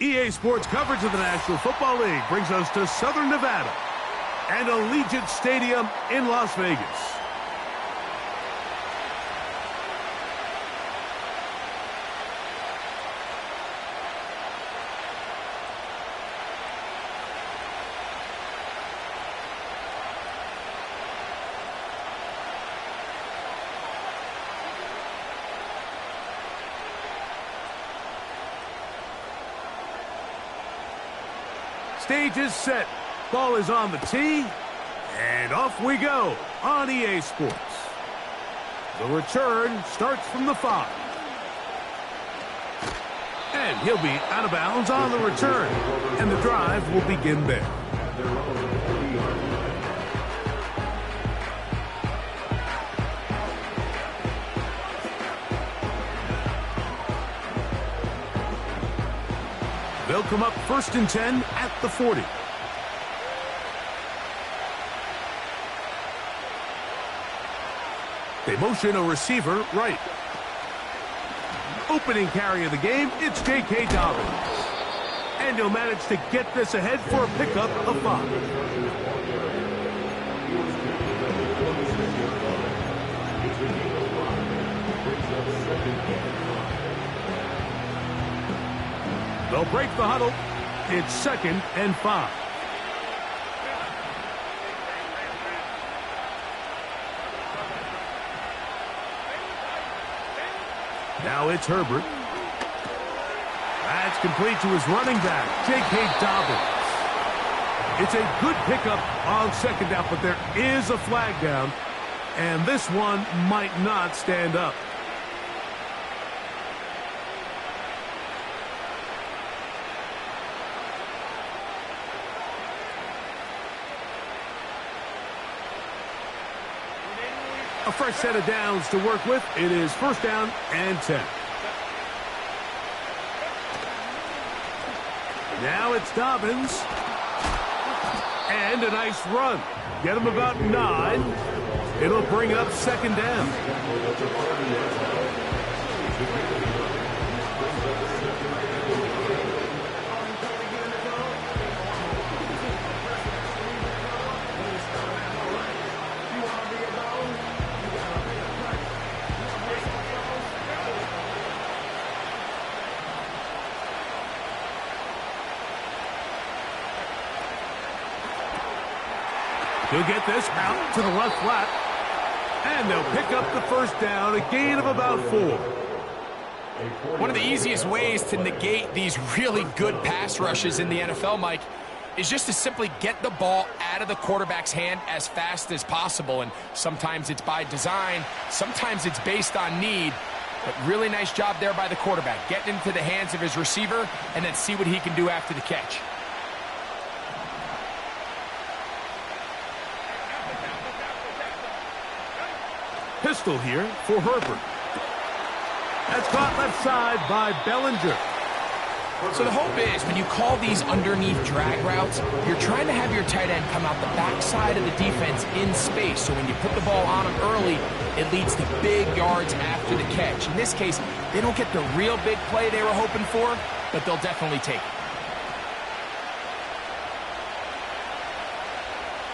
EA Sports coverage of the National Football League brings us to Southern Nevada and Allegiant Stadium in Las Vegas. Stage is set. Ball is on the tee. And off we go on EA Sports. The return starts from the 5. And he'll be out of bounds on the return. And the drive will begin there. They'll come up 1st and 10 at the 40. They motion a receiver right. Opening carry of the game, it's J.K. Dobbins. And he'll manage to get this ahead for a pickup of 5. They'll break the huddle. It's 2nd and 5. Now it's Herbert. That's complete to his running back, J.K. Dobbins. It's a good pickup on 2nd down, but there is a flag down, and this one might not stand up. A fresh set of downs to work with. It is 1st down and 10. Now it's Dobbins. And a nice run. Get him about 9. It'll bring up 2nd down. He'll get this out to the left flat. And they'll pick up the 1st down, a gain of about 4. One of the easiest ways to negate these really good pass rushes in the NFL, Mike, is just to simply get the ball out of the quarterback's hand as fast as possible. And sometimes it's by design, sometimes it's based on need. But really nice job there by the quarterback, getting into the hands of his receiver and then see what he can do after the catch. Pistol here for Herbert. That's caught left side by Bellinger. So the hope is when you call these underneath drag routes, you're trying to have your tight end come out the backside of the defense in space. So when you put the ball on him early, it leads to big yards after the catch. In this case, they don't get the real big play they were hoping for, but they'll definitely take it.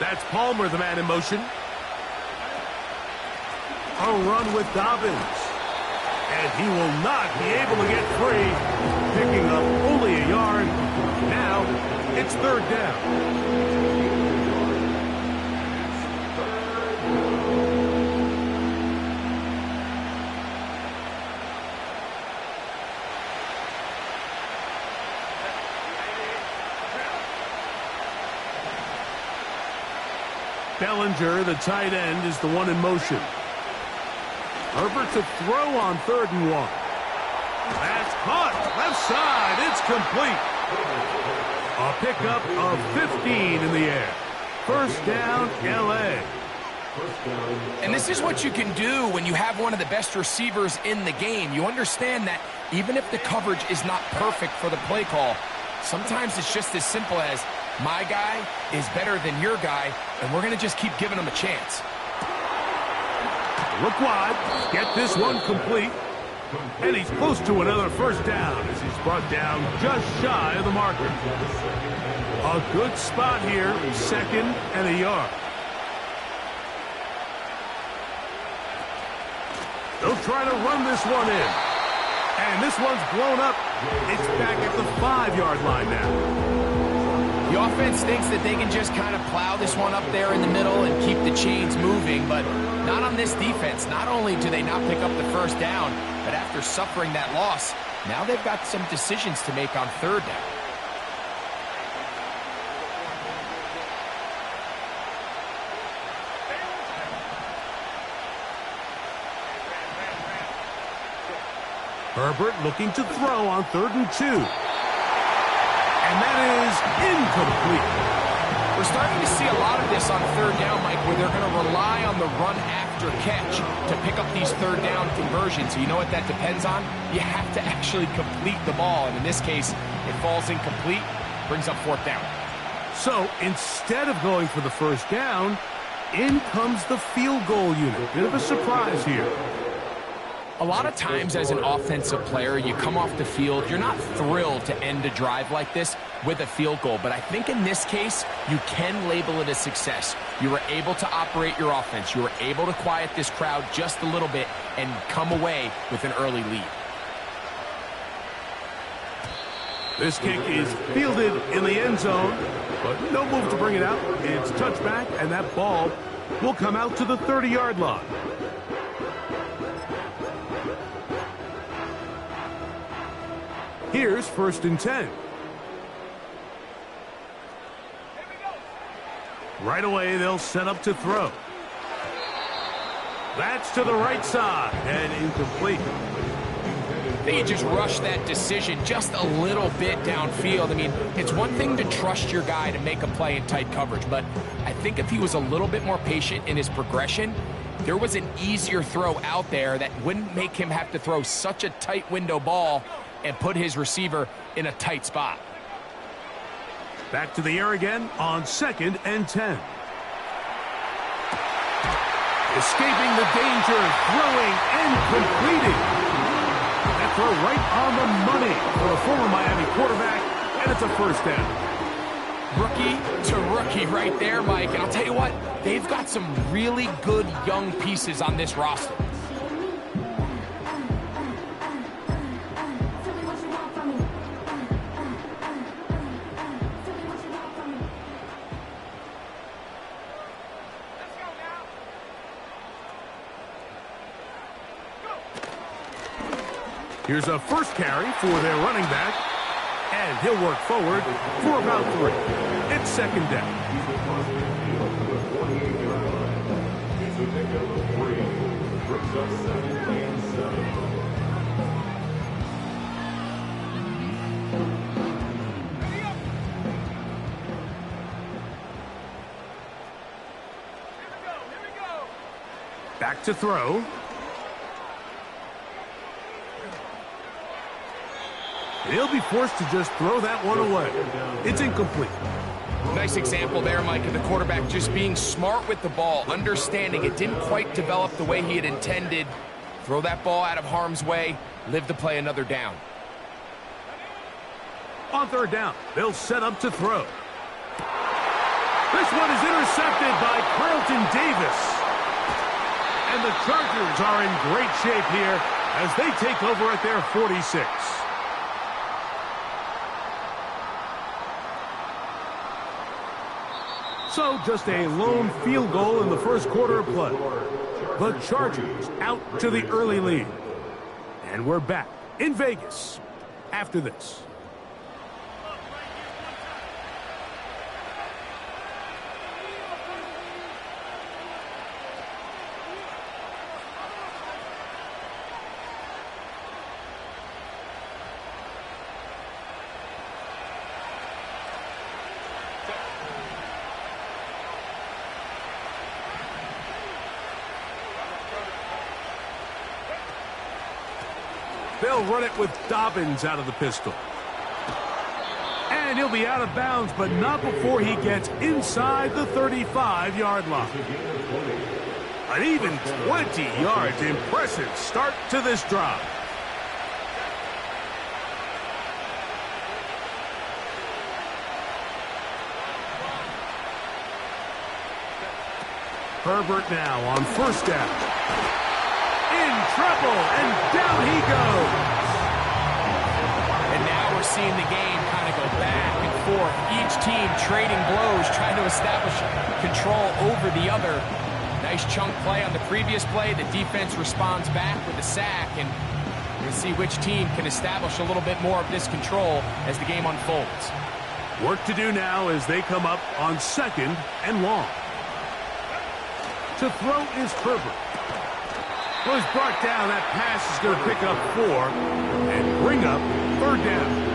That's Palmer, the man in motion. A run with Dobbins. And he will not be able to get free. Picking up only a yard. Now it's 3rd down. Bellinger, the tight end, is the one in motion. Herbert to throw on 3rd and 1. That's caught. Left side. It's complete. A pickup of 15 in the air. 1st down, L.A. And this is what you can do when you have one of the best receivers in the game. You understand that even if the coverage is not perfect for the play call, sometimes it's just as simple as my guy is better than your guy, and we're going to just keep giving him a chance. Look wide. Get this one complete. And he's close to another first down as he's brought down just shy of the marker. A good spot here, 2nd and a yard. They'll try to run this one in. And this one's blown up. It's back at the 5-yard line now. The offense thinks that they can just kind of plow this one up there in the middle and keep the chains moving, but not on this defense. Not only do they not pick up the first down, but after suffering that loss, now they've got some decisions to make on 3rd down. Herbert looking to throw on 3rd and 2. And that is incomplete. We're starting to see a lot of this on 3rd down, Mike, where they're going to rely on the run after catch to pick up these 3rd down conversions. You know what that depends on? You have to actually complete the ball, and in this case, it falls incomplete, brings up 4th down. So instead of going for the first down, in comes the field goal unit. Bit of a surprise here. A lot of times as an offensive player, you come off the field, you're not thrilled to end a drive like this with a field goal. But I think in this case, you can label it a success. You were able to operate your offense. You were able to quiet this crowd just a little bit and come away with an early lead. This kick is fielded in the end zone, but no move to bring it out. It's touchback, and that ball will come out to the 30-yard line. Here's 1st and 10. Right away, they'll set up to throw. That's to the right side and incomplete. They just rushed that decision just a little bit downfield. I mean, it's one thing to trust your guy to make a play in tight coverage, but I think if he was a little bit more patient in his progression, there was an easier throw out there that wouldn't make him have to throw such a tight window ball and put his receiver in a tight spot. Back to the air again on 2nd and 10. Escaping the danger, throwing and completing. That throw right on the money for the former Miami quarterback, and it's a 1st down. Rookie to rookie right there, Mike. And I'll tell you what, they've got some really good young pieces on this roster. Here's a first carry for their running back, and he'll work forward for about 3. It's 2nd down. Back to throw. He'll be forced to just throw that one away. It's incomplete. Nice example there, Mike, of the quarterback just being smart with the ball, understanding it didn't quite develop the way he had intended. Throw that ball out of harm's way, live to play another down. On 3rd down, they'll set up to throw. This one is intercepted by Carlton Davis. And the Chargers are in great shape here as they take over at their 46. So just a lone field goal in the first quarter of play. The Chargers out to the early lead. And we're back in Vegas after this. They'll run it with Dobbins out of the pistol. And he'll be out of bounds, but not before he gets inside the 35-yard line. An even 20 yards. Impressive start to this drive. Herbert now on first down. In trouble, and down he goes. And now we're seeing the game kind of go back and forth. Each team trading blows, trying to establish control over the other. Nice chunk play on the previous play. The defense responds back with a sack, and we'll see which team can establish a little bit more of this control as the game unfolds. Work to do now as they come up on 2nd and long. To throw is Herbert. Well, he's brought down. That pass is going to pick up 4 and bring up 3rd down.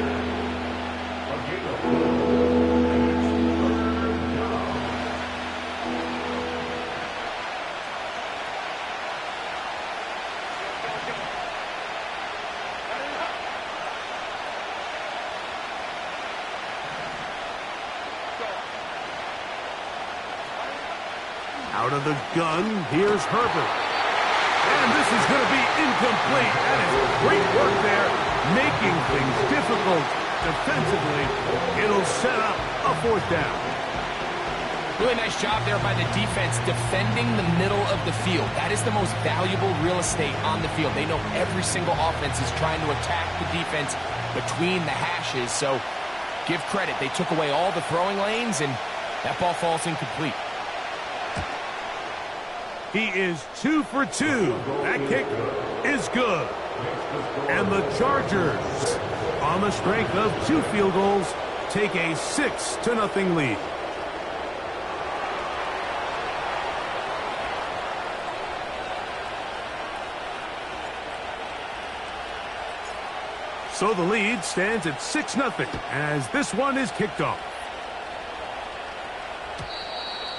Out of the gun, here's Herbert. And this is going to be incomplete. That is great work there, making things difficult defensively. It'll set up a 4th down. Really nice job there by the defense defending the middle of the field. That is the most valuable real estate on the field. They know every single offense is trying to attack the defense between the hashes. So give credit. They took away all the throwing lanes, and that ball falls incomplete. He is 2 for 2. That kick is good. And the Chargers, on the strength of 2 field goals, take a 6-0 lead. So the lead stands at 6-0 as this one is kicked off.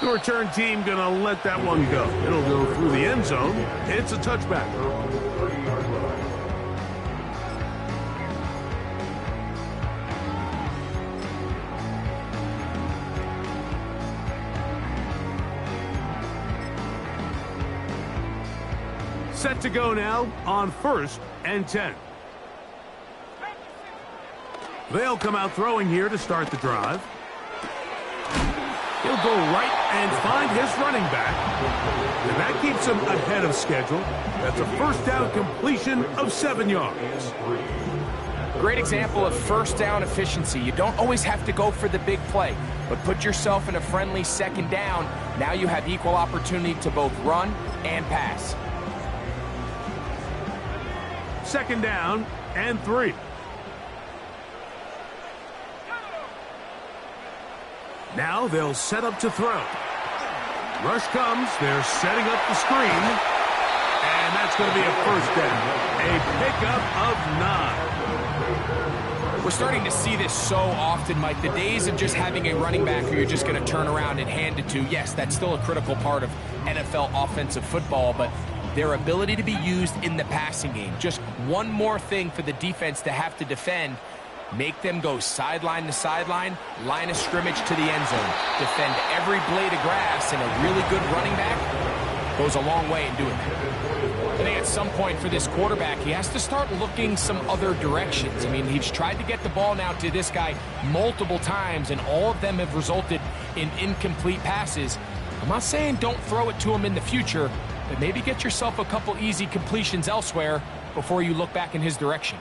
The return team going to let that one go. It'll go through the end zone. It's a touchback. Set to go now on 1st and 10. They'll come out throwing here to start the drive. He'll go right and find his running back. And that keeps him ahead of schedule. That's a 1st down completion of 7 yards. Great example of 1st down efficiency. You don't always have to go for the big play, but put yourself in a friendly 2nd down. Now you have equal opportunity to both run and pass. 2nd down and 3. Now they'll set up to throw. Rush comes. They're setting up the screen. And that's going to be a 1st down. A pickup of 9. We're starting to see this so often, Mike. The days of just having a running back who you're just going to turn around and hand it to, yes, that's still a critical part of NFL offensive football, but their ability to be used in the passing game. Just one more thing for the defense to have to defend. Make them go sideline to sideline, line of scrimmage to the end zone. Defend every blade of grass, and a really good running back goes a long way in doing that. I think at some point for this quarterback, he has to start looking some other directions. I mean, he's tried to get the ball now to this guy multiple times, and all of them have resulted in incomplete passes. I'm not saying don't throw it to him in the future, but maybe get yourself a couple easy completions elsewhere before you look back in his direction.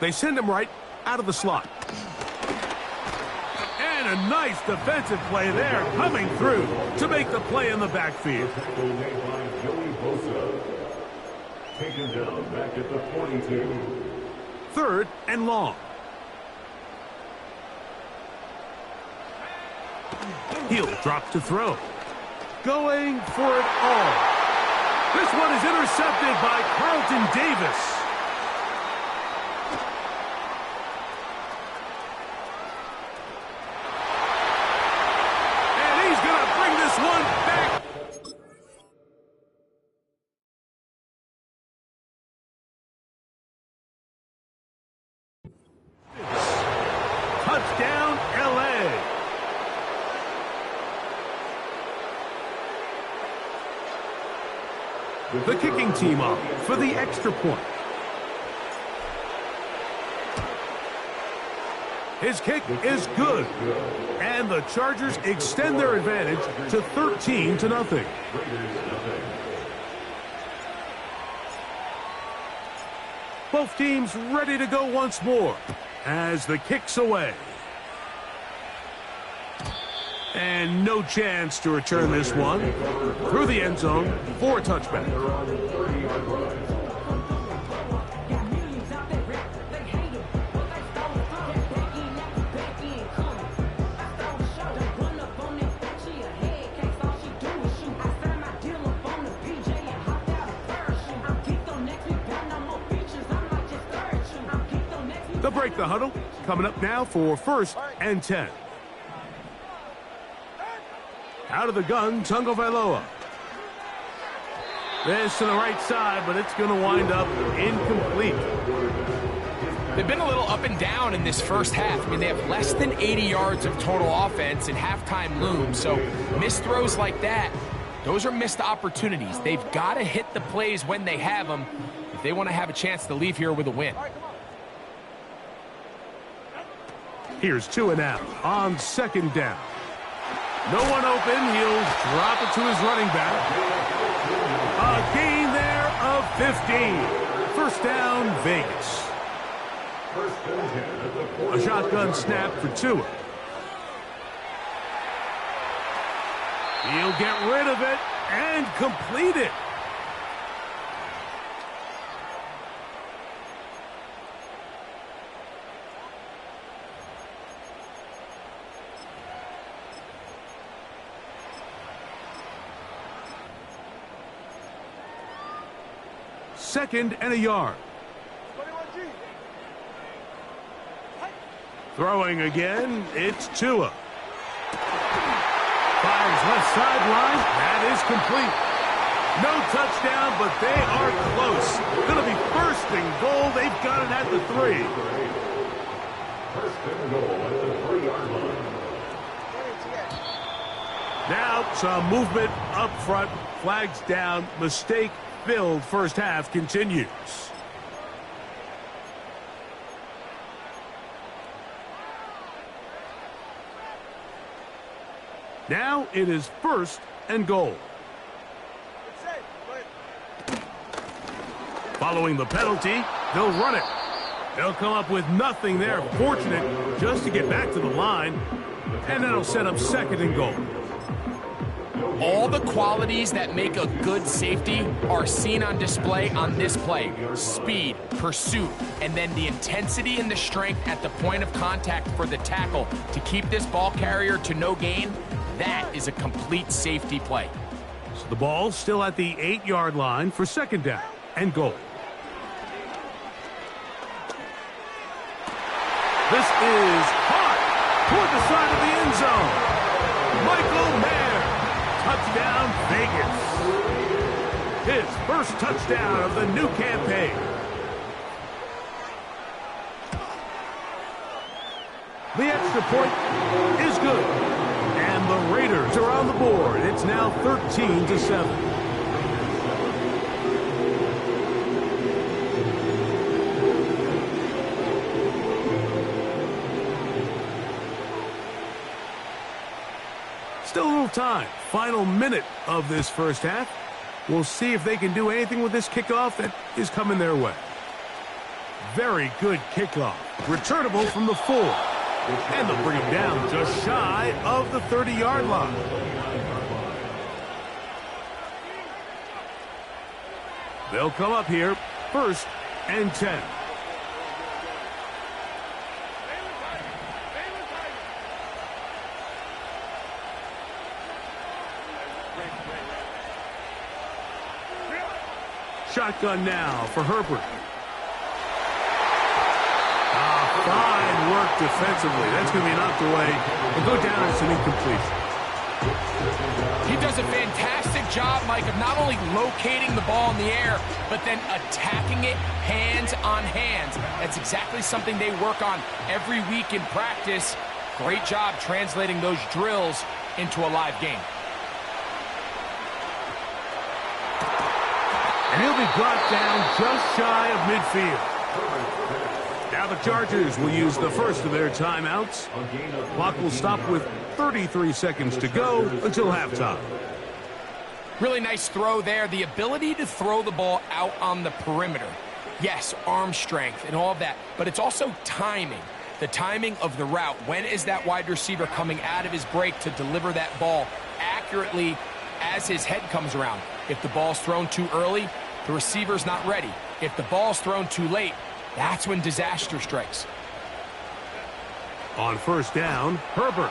They send him right out of the slot. And a nice defensive play there coming through to make the play in the backfield. Taken down back at the 42. 3rd and long. He'll drop to throw. Going for it all. This one is intercepted by Carlton Davis. One back. Touchdown, LA. The kicking team up for the extra point. His kick is good. And the Chargers extend their advantage to 13-0. Both teams ready to go once more as the kick's away. And no chance to return this one through the end zone for a touchback. They'll break the huddle. Coming up now for 1st and 10. Out of the gun, Tagovailoa. This to the right side, but it's going to wind up incomplete. They've been a little up and down in this first half. I mean, they have less than 80 yards of total offense, and halftime looms. So missed throws like that, those are missed opportunities. They've got to hit the plays when they have them if they want to have a chance to leave here with a win. Here's 2 and out on 2nd down. No one open. He'll drop it to his running back. A gain there of 15. 1st down, Vegas. A shotgun snap for Tua. He'll get rid of it and complete it. Second and a yard. Throwing again, it's Tua. Fires left sideline. That is complete. No touchdown, but they are close. Going to be 1st and goal. They've got it at the 3. 1st and goal at the 3-yard line. Now some movement up front. Flags down. Mistake-filled first half continues. Now it is 1st and goal. Following the penalty, they'll run it. They'll come up with nothing there. Fortunate just to get back to the line. And that'll set up 2nd and goal. All the qualities that make a good safety are seen on display on this play. Speed, pursuit, and then the intensity and the strength at the point of contact for the tackle to keep this ball carrier to no gain. That is a complete safety play. So the ball's still at the 8-yard line for 2nd down and goal. This is hot toward the side of the end zone. Michael Mayer, touchdown Vegas. His 1st touchdown of the new campaign. The extra point is good. And the Raiders are on the board. It's now 13-7. Still a little time. Final minute of this first half. We'll see if they can do anything with this kickoff that is coming their way. Very good kickoff. Returnable from the 4. And they'll bring him down just shy of the 30-yard line. They'll come up here 1st and 10. Shotgun now for Herbert. Fine work defensively. That's going to be knocked away and go down as an incompletion. He does a fantastic job, Mike, of not only locating the ball in the air, but then attacking it hands on hands. That's exactly something they work on every week in practice. Great job translating those drills into a live game. And he'll be brought down just shy of midfield. Now the Chargers will use the first of their timeouts. Clock will stop with 33 seconds to go until halftime. Really nice throw there. The ability to throw the ball out on the perimeter. Yes, arm strength and all of that, but it's also timing. The timing of the route. When is that wide receiver coming out of his break to deliver that ball accurately as his head comes around? If the ball's thrown too early, the receiver's not ready. If the ball's thrown too late, that's when disaster strikes. On first down, Herbert.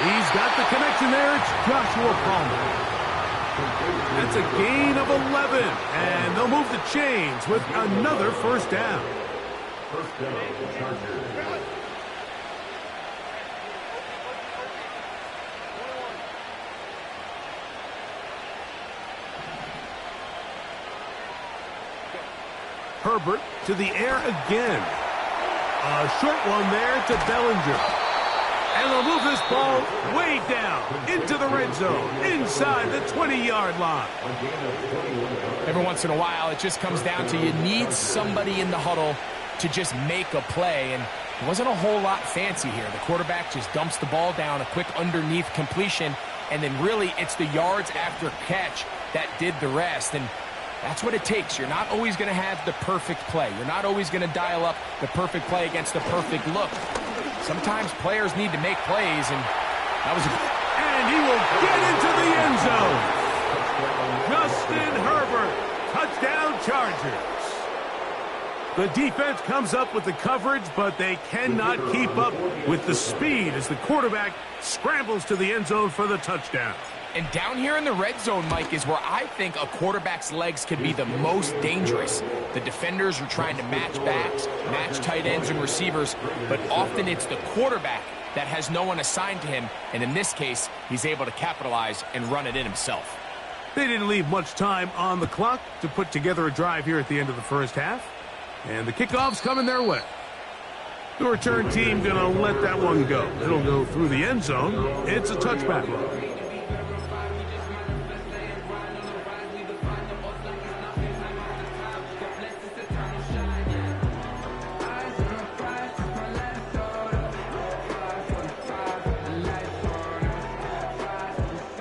He's got the connection there. It's Joshua Palmer. That's a gain of 11, and they'll move the chains with another first down. First down, Chargers. Herbert to the air again. A short one there to Bellinger. And they'll move this ball way down into the red zone, inside the 20-yard line. Every once in a while, it just comes down to you need somebody in the huddle to just make a play. And it wasn't a whole lot fancy here. The quarterback just dumps the ball down, a quick underneath completion, and then really it's the yards after catch that did the rest. And that's what it takes. You're not always going to have the perfect play. You're not always going to dial up the perfect play against the perfect look. Sometimes players need to make plays, and that was and he will get into the end zone. Justin Herbert, touchdown Chargers. The defense comes up with the coverage, but they cannot keep up with the speed as the quarterback scrambles to the end zone for the touchdown. And down here in the red zone, Mike, is where I think a quarterback's legs can be the most dangerous. The defenders are trying to match backs, match tight ends and receivers, but often it's the quarterback that has no one assigned to him, and in this case, he's able to capitalize and run it in himself. They didn't leave much time on the clock to put together a drive here at the end of the first half, and the kickoff's coming their way. The return team gonna let that one go. It'll go through the end zone. It's a touchback.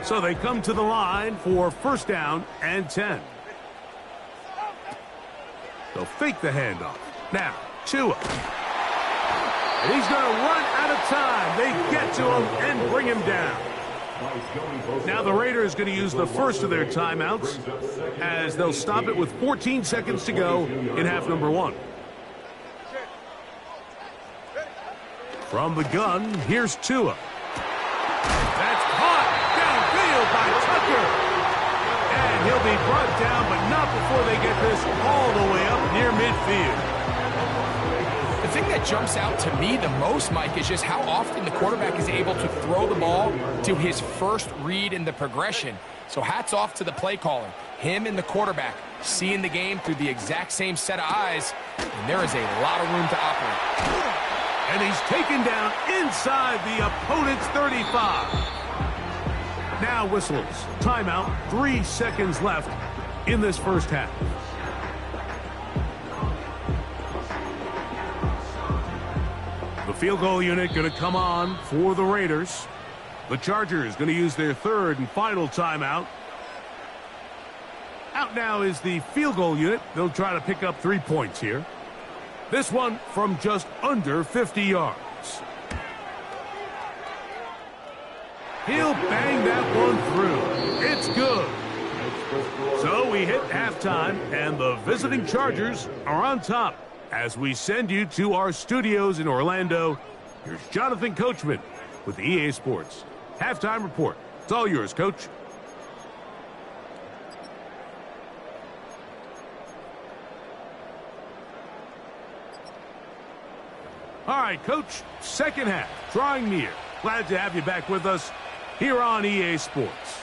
So they come to the line for first down and 10. They'll fake the handoff. Now, Tua. And he's going to run out of time. They get to him and bring him down. Now the Raiders going to use the first of their timeouts as they'll stop it with 14 seconds to go in half number one. From the gun, here's Tua. That's caught downfield by Tucker. And he'll be brought down, but not before they get this all the way up near midfield. The thing that jumps out to me the most, Mike, is just how often the quarterback is able to throw the ball to his first read in the progression. So hats off to the play caller. Him and the quarterback seeing the game through the exact same set of eyes, and there is a lot of room to operate. And he's taken down inside the opponent's 35. Now whistles. Timeout. 3 seconds left in this first half. The field goal unit going to come on for the Raiders. The Chargers going to use their third and final timeout. Out now is the field goal unit. They'll try to pick up 3 points here. This one from just under 50 yards. He'll bang that one through. It's good. So we hit halftime, and the visiting Chargers are on top. As we send you to our studios in Orlando, here's Jonathan Coachman with the EA Sports Halftime Report. It's all yours, Coach. All right, Coach, second half, drawing near. Glad to have you back with us here on EA Sports.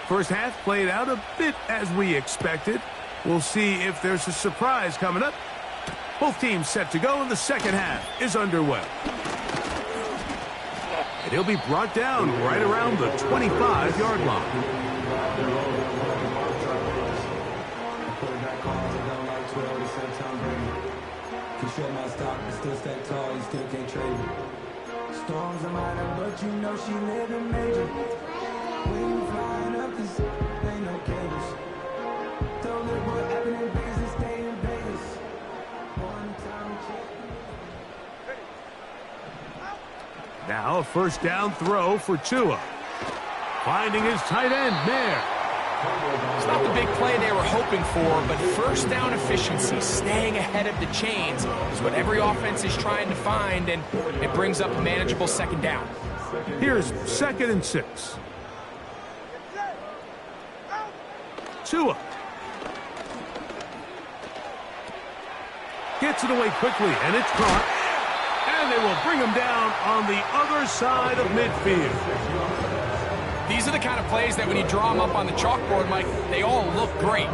First half played out a bit as we expected. We'll see if there's a surprise coming up. Both teams set to go, and the second half is underway. And he'll be brought down right around the 25-yard line. Quarterback calls it down like 12 to set Tom Brady. Control my stock, but still stack tall, you still can't trade me. Storms are minor, but you know she living major. When you flying up, this ain't no cables. Told her what happened in Vegas and stay in Vegas. One time check. Now a first down throw for Tua. Finding his tight end, Mayer. It's not the big play they were hoping for, but first down efficiency, staying ahead of the chains, is what every offense is trying to find, and it brings up a manageable second down. Here's 2nd and 6. Tua gets it away quickly, and it's caught. And they will bring him down on the other side of midfield. These are the kind of plays that when you draw them up on the chalkboard, Mike, they all look great.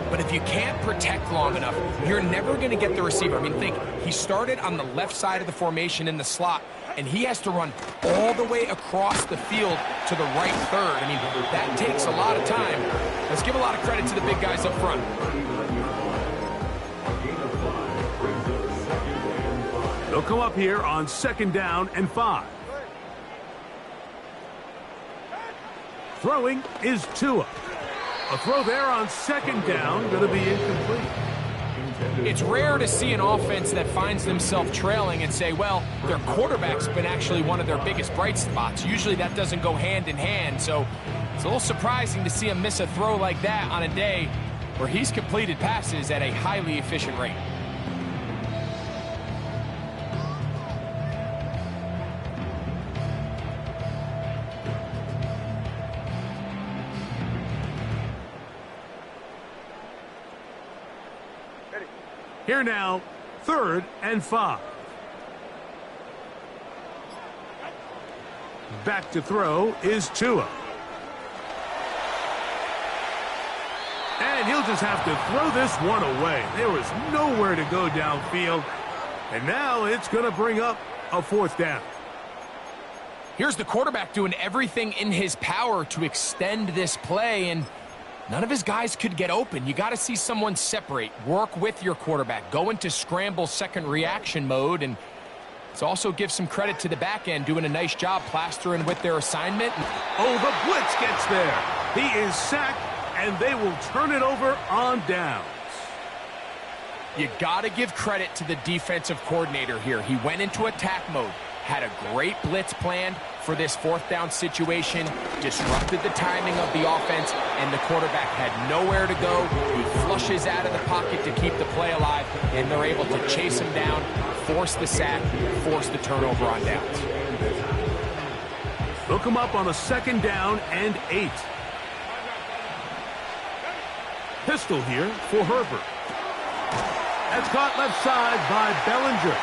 But if you can't protect long enough, you're never going to get the receiver. I mean, think, he started on the left side of the formation in the slot, and he has to run all the way across the field to the right third. I mean, that takes a lot of time. Let's give a lot of credit to the big guys up front. They'll come up here on 2nd down and 5. Throwing is Tua. A throw there on 2nd down, going to be incomplete. It's rare to see an offense that finds themselves trailing and say, well, their quarterback's been actually one of their biggest bright spots. Usually that doesn't go hand in hand, so it's a little surprising to see him miss a throw like that on a day where he's completed passes at a highly efficient rate. Here now, 3rd and 5. Back to throw is Tua. And he'll just have to throw this one away. There was nowhere to go downfield. And now it's going to bring up a 4th down. Here's the quarterback doing everything in his power to extend this play, and none of his guys could get open. You got to see someone separate, work with your quarterback, go into scramble second reaction mode, and let's also give some credit to the back end doing a nice job plastering with their assignment. Oh, the blitz gets there. He is sacked, and they will turn it over on downs. You got to give credit to the defensive coordinator here. He went into attack mode, had a great blitz plan for this 4th down situation, disrupted the timing of the offense, and the quarterback had nowhere to go. He flushes out of the pocket to keep the play alive, and they're able to chase him down, force the sack, force the turnover on downs. They'll come up on a 2nd down and 8. Pistol here for Herbert. That's caught left side by Bellinger.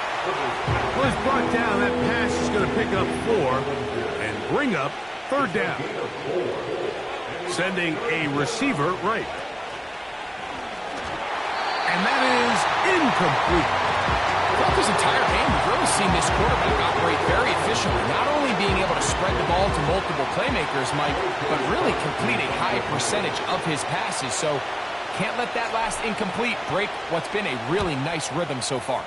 Was brought down. That pass is going to pick up 4 and bring up 3rd down. Sending a receiver right. And that is incomplete. Throughout this entire game, we've really seen this quarterback operate very efficiently, not only being able to spread the ball to multiple playmakers, Mike, but really complete a high percentage of his passes. So can't let that last incomplete break what's been a really nice rhythm so far.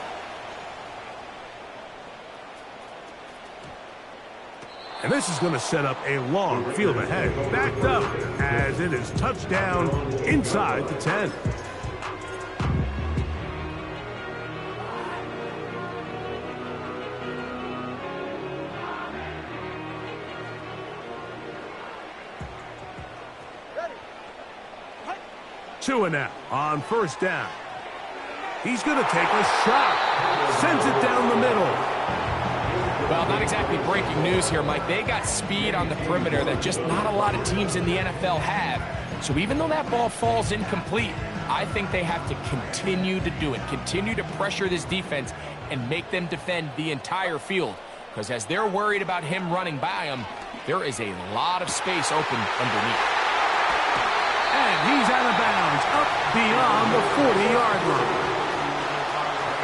And this is going to set up a long field ahead. Backed up as it is touchdown inside the 10. Tua now on 1st down. He's going to take a shot. Sends it down the middle. Well, not exactly breaking news here, Mike. They got speed on the perimeter that just not a lot of teams in the NFL have. So even though that ball falls incomplete, I think they have to continue to do it, continue to pressure this defense and make them defend the entire field. Because as they're worried about him running by them, there is a lot of space open underneath. And he's out of bounds, up beyond the 40-yard line.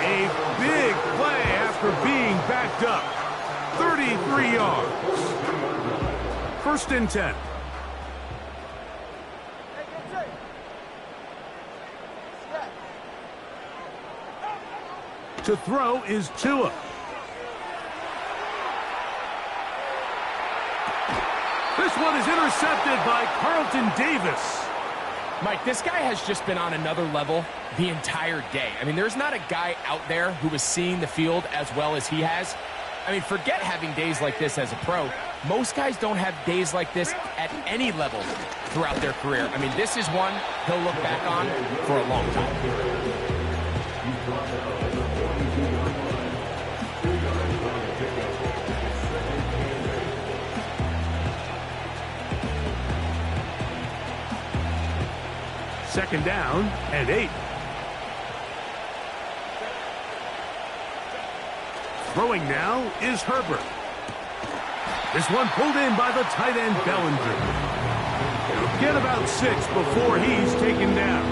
A big play after being backed up. 33 yards. 1st and 10. To throw is Tua. This one is intercepted by Carlton Davis. Mike, this guy has just been on another level the entire day. I mean, there's not a guy out there who is seeing the field as well as he has. I mean, forget having days like this as a pro. Most guys don't have days like this at any level throughout their career. I mean, this is one he'll look back on for a long time. Second down and 8. Throwing now is Herbert. This one pulled in by the tight end Bellinger. He'll get about 6 before he's taken down.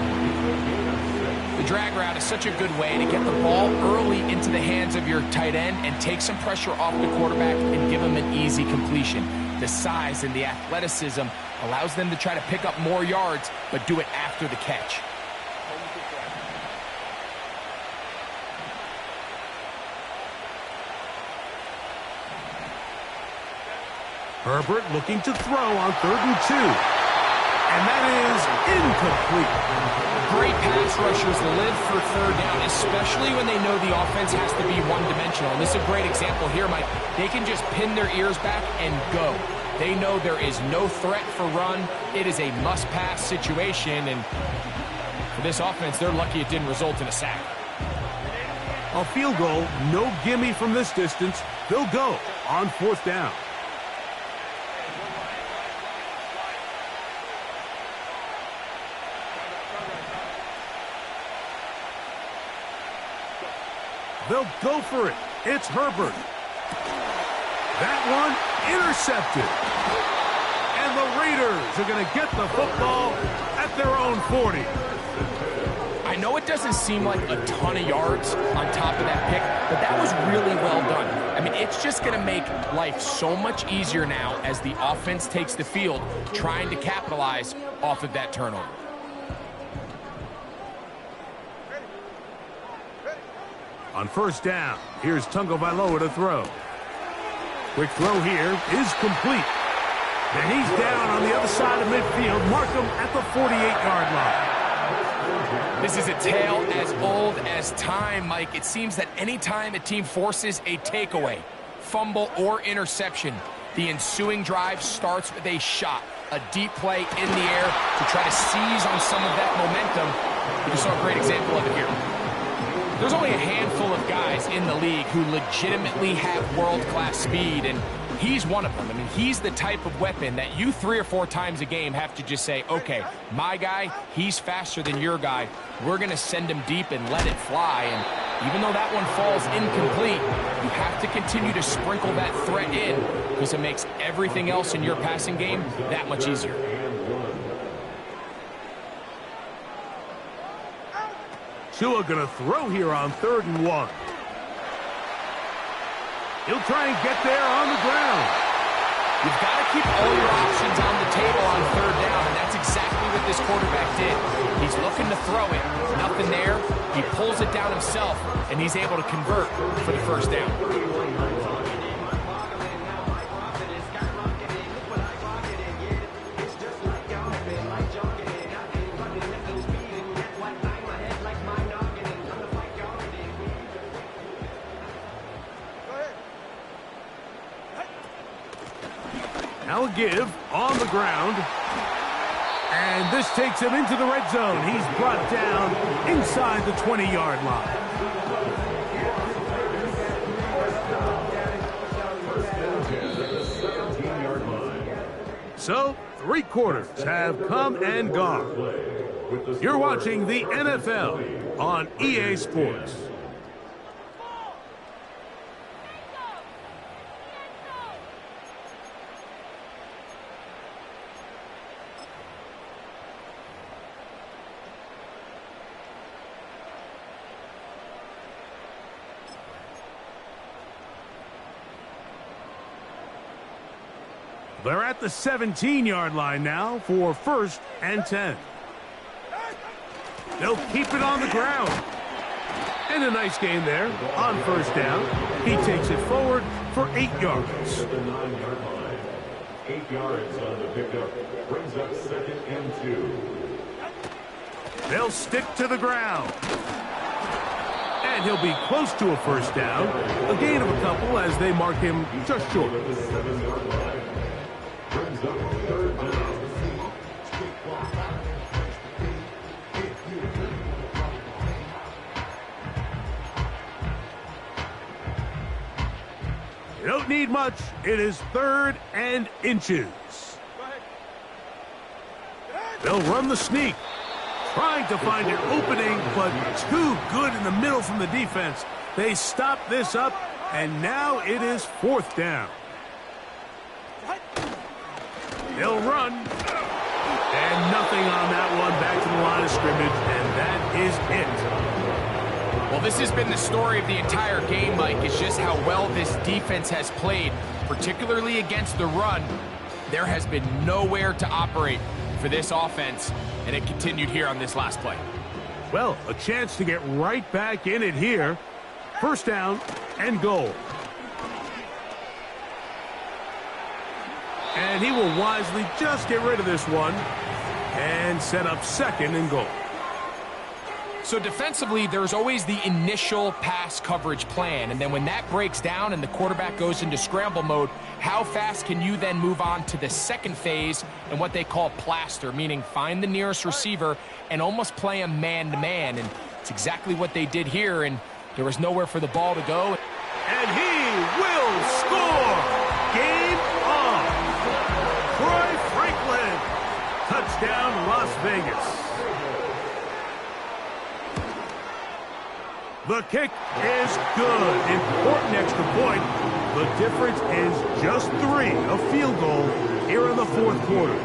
The drag route is such a good way to get the ball early into the hands of your tight end and take some pressure off the quarterback and give him an easy completion. The size and the athleticism allows them to try to pick up more yards, but do it after the catch. Herbert looking to throw on 3rd and 2. And that is incomplete. Great pass rushers live for 3rd down, especially when they know the offense has to be one-dimensional. And this is a great example here, Mike. They can just pin their ears back and go. They know there is no threat for run. It is a must-pass situation, and for this offense, they're lucky it didn't result in a sack. A field goal, no gimme from this distance. They'll go on 4th down. They'll go for it. It's Herbert. That one intercepted. And the Raiders are going to get the football at their own 40. I know it doesn't seem like a ton of yards on top of that pick, but that was really well done. I mean, it's just going to make life so much easier now as the offense takes the field, trying to capitalize off of that turnover. On 1st down, here's Tagovailoa to throw. Quick throw here is complete. And he's down on the other side of midfield. Mark him at the 48-yard line. This is a tale as old as time, Mike. It seems that any time a team forces a takeaway, fumble, or interception, the ensuing drive starts with a shot, a deep play in the air to try to seize on some of that momentum. We just saw a great example of it here. There's only a handful of guys in the league who legitimately have world-class speed, and he's one of them. I mean, he's the type of weapon that you 3 or 4 times a game have to just say, okay, my guy, he's faster than your guy. We're going to send him deep and let it fly. And even though that one falls incomplete, you have to continue to sprinkle that threat in because it makes everything else in your passing game that much easier. Tua gonna throw here on 3rd and 1. He'll try and get there on the ground. You've got to keep all your options on the table on 3rd down, and that's exactly what this quarterback did. He's looking to throw it. Nothing there. He pulls it down himself, and he's able to convert for the 1st down. Now a give on the ground. And this takes him into the red zone. He's brought down inside the 20-yard line. So, 3 quarters have come and gone. You're watching the NFL on EA Sports. They're at the 17-yard line now for 1st and 10. They'll keep it on the ground. And a nice gain there on first down. He takes it forward for 8 yards. At the 9-yard line. 8 yards on the pickup. Brings up 2nd and 2. They'll stick to the ground. And he'll be close to a first down. A gain of a couple as they mark him just short. At the 7-yard line. Brings up 3rd down. You don't need much. It is 3rd and inches. They'll run the sneak. Trying to find an opening, but too good in the middle from the defense. They stop this up, and now it is 4th down. They'll run. And nothing on that one. Back to the line of scrimmage, and that is it. Well, this has been the story of the entire game, Mike. It's just how well this defense has played, particularly against the run. There has been nowhere to operate for this offense, and it continued here on this last play. Well, a chance to get right back in it here. First down and goal. And he will wisely just get rid of this one and set up 2nd and goal. So defensively, there's always the initial pass coverage plan, and then when that breaks down and the quarterback goes into scramble mode, how fast can you then move on to the second phase and what they call plaster, meaning find the nearest receiver and almost play him man-to-man, and it's exactly what they did here, and there was nowhere for the ball to go. And he will score! Game on! Troy Franklin! Touchdown, Las Vegas. The kick is good. Important extra point. The difference is just 3, a field goal here in the 4th quarter.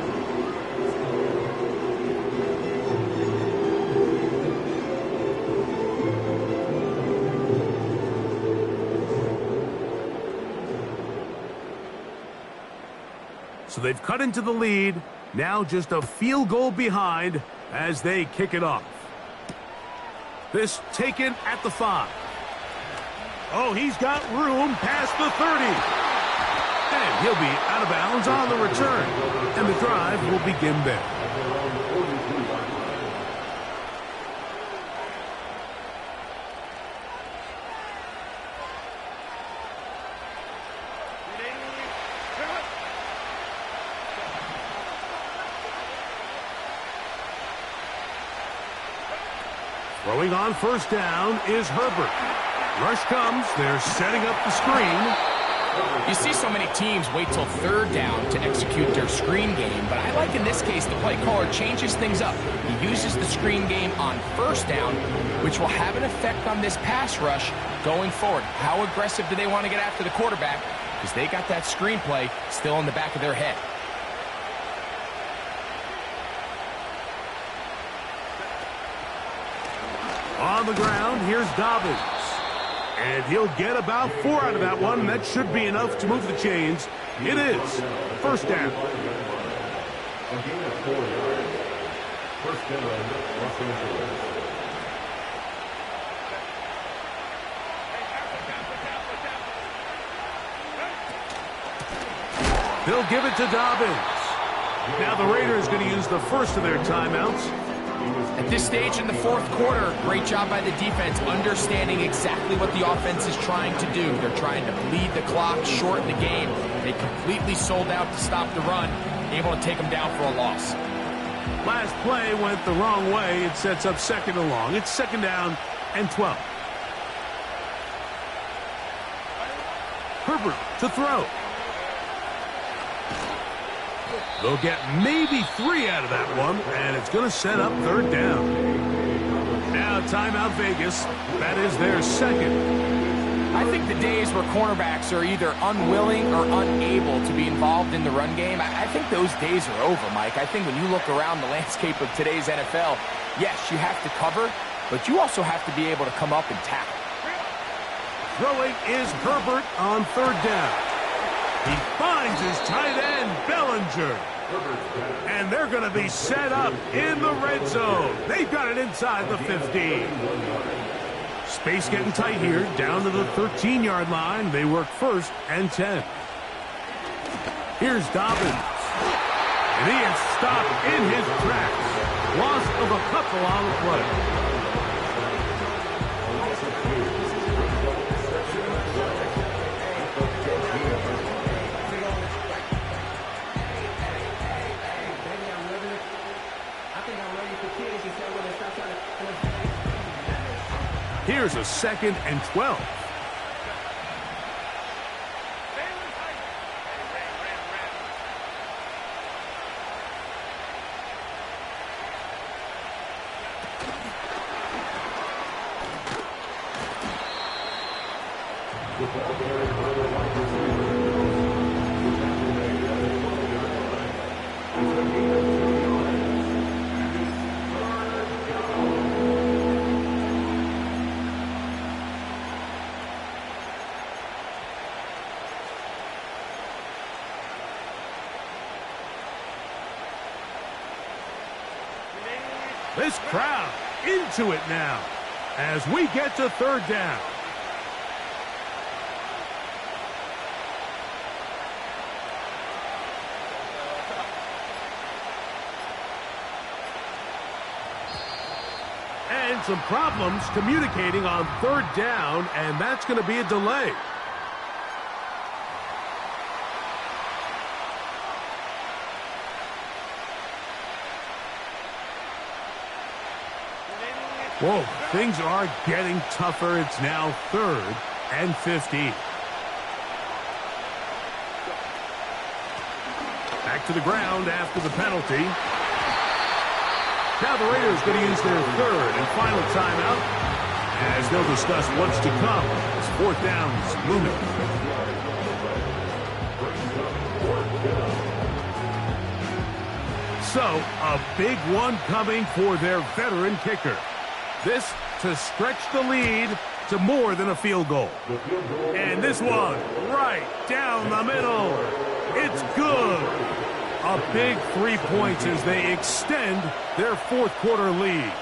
So they've cut into the lead. Now just a field goal behind as they kick it off. This taken at the 5. Oh, he's got room past the 30. And he'll be out of bounds on the return. And the drive will begin there. Throwing on first down is Herbert. Rush comes. They're setting up the screen. You see so many teams wait till 3rd down to execute their screen game, but I like in this case the play caller changes things up. He uses the screen game on first down, which will have an effect on this pass rush going forward. How aggressive do they want to get after the quarterback? Because they got that screen play still in the back of their head. On the ground, here's Dobbins. And he'll get about 4 out of that one, and that should be enough to move the chains. It is. First down. A gain of 4 yards. First down, Los Angeles. They'll give it to Dobbins. Now the Raiders going to use the first of their timeouts. At this stage in the 4th quarter, great job by the defense, understanding exactly what the offense is trying to do. They're trying to bleed the clock, shorten the game. They completely sold out to stop the run, able to take them down for a loss. Last play went the wrong way. It sets up 2nd and long. It's 2nd down and 12. Herbert to throw. They'll get maybe 3 out of that one, and it's going to set up 3rd down. Now timeout Vegas. That is their 2nd. I think the days where cornerbacks are either unwilling or unable to be involved in the run game, I think those days are over, Mike. I think when you look around the landscape of today's NFL, yes, you have to cover, but you also have to be able to come up and tackle. Throwing is Herbert on 3rd down. He finds his tight end, Bellinger. And they're going to be set up in the red zone. They've got it inside the 15. Space getting tight here, down to the 13-yard line. They work 1st and 10. Here's Dobbins. And he is stopped in his tracks. Loss of a couple on the play. Here's a 2nd and 12. This crowd into it now as we get to 3rd down. And some problems communicating on 3rd down, and that's going to be a delay. Whoa, things are getting tougher. It's now 3rd and 15. Back to the ground after the penalty. Now the Raiders going to use their 3rd and final timeout as they'll discuss what's to come as 4th down's looming. So, a big one coming for their veteran kicker. This to stretch the lead to more than a field goal. And this one right down the middle. It's good. A big 3 points as they extend their 4th quarter lead.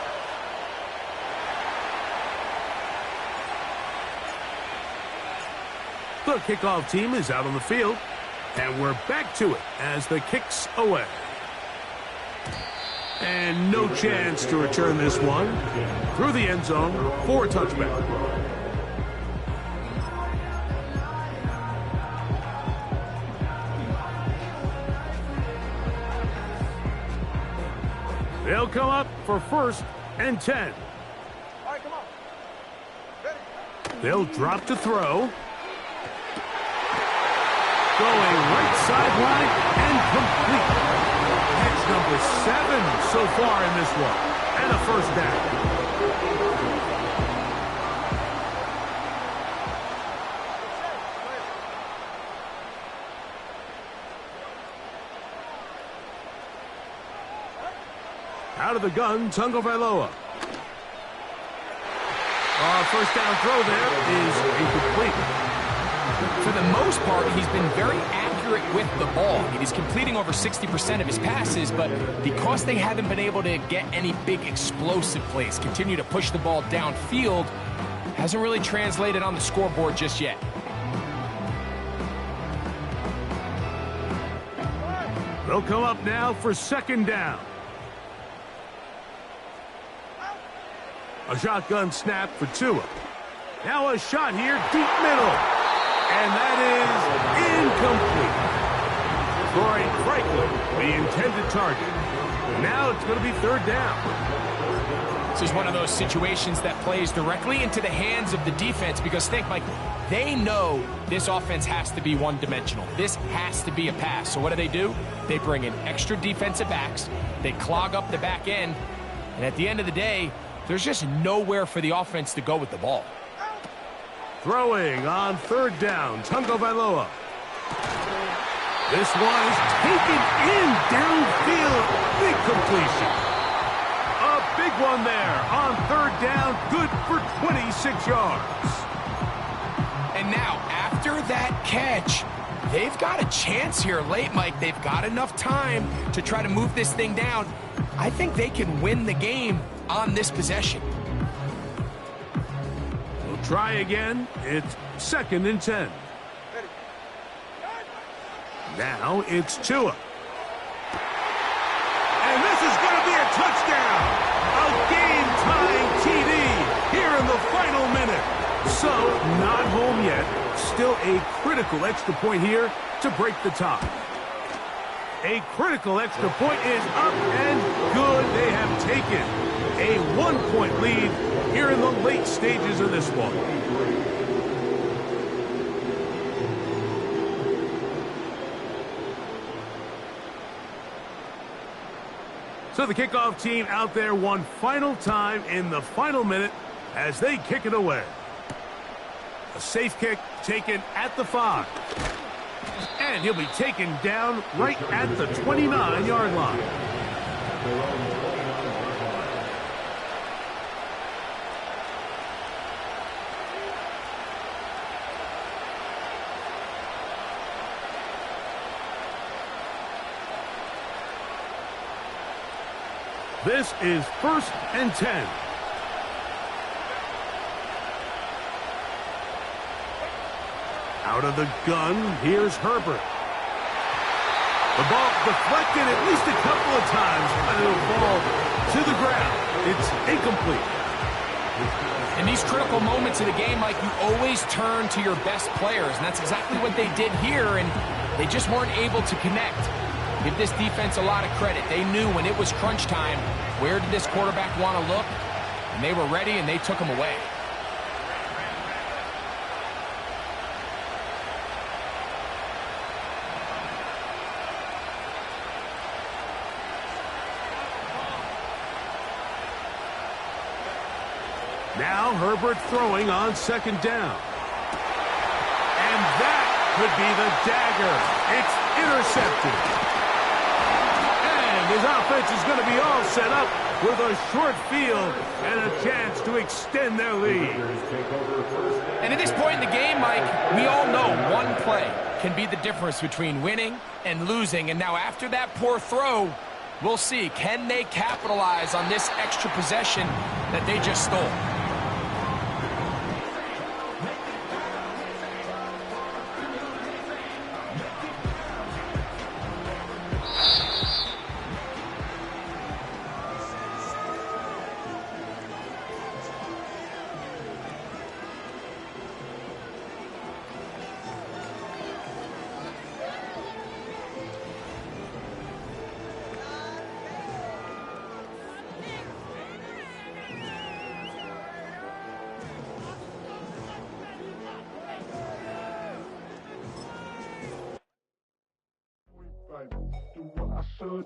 The kickoff team is out on the field, and we're back to it as the kick's away. And no chance to return this one through the end zone for a touchback. They'll come up for 1st and 10. All right, come on. Ready? They'll drop to throw. Going right sideline and complete. Catch number 7 so far in this one. And a 1st down. Out of the gun, Tagovailoa. 1st down throw there is incomplete. For the most part, he's been very accurate with the ball. I mean, he's completing over 60% of his passes, but because they haven't been able to get any big explosive plays, continue to push the ball downfield, hasn't really translated on the scoreboard just yet. They'll come up now for 2nd down. A shotgun snap for Tua. Now a shot here, deep middle. And that is incomplete. Troy Franklin, the intended target. Now it's going to be 3rd down. This is one of those situations that plays directly into the hands of the defense because think, Mike, they know this offense has to be one-dimensional. This has to be a pass. So what do? They bring in extra defensive backs. They clog up the back end. And at the end of the day, there's just nowhere for the offense to go with the ball. Throwing on 3rd down, Tagovailoa. This one is taken in downfield. Big completion. A big one there on 3rd down, good for 26 yards. And now, after that catch, they've got a chance here late, Mike. They've got enough time to try to move this thing down. I think they can win the game on this possession. Try again. It's 2nd and 10. Now it's Tua. And this is going to be a touchdown. A game-tying TD here in the final minute. So, not home yet. Still a critical extra point here to break the tie. A critical extra point is up and good. They have taken a 1-point lead here in the late stages of this one. So the kickoff team out there one final time in the final minute as they kick it away. A safe kick taken at the 5. And he'll be taken down right at the 29-yard line. This is 1st and 10. Out of the gun, here's Herbert. The ball deflected at least a couple of times, and it'll fall to the ground. It's incomplete. In these critical moments of the game, Mike, you always turn to your best players, and that's exactly what they did here, and they just weren't able to connect. Give this defense a lot of credit. They knew when it was crunch time, where did this quarterback want to look? And they were ready, and they took him away. Now Herbert throwing on 2nd down. And that could be the dagger. It's intercepted. And his offense is going to be all set up with a short field and a chance to extend their lead. And at this point in the game, Mike, we all know one play can be the difference between winning and losing. And now after that poor throw, we'll see, can they capitalize on this extra possession that they just stole? Do what I should.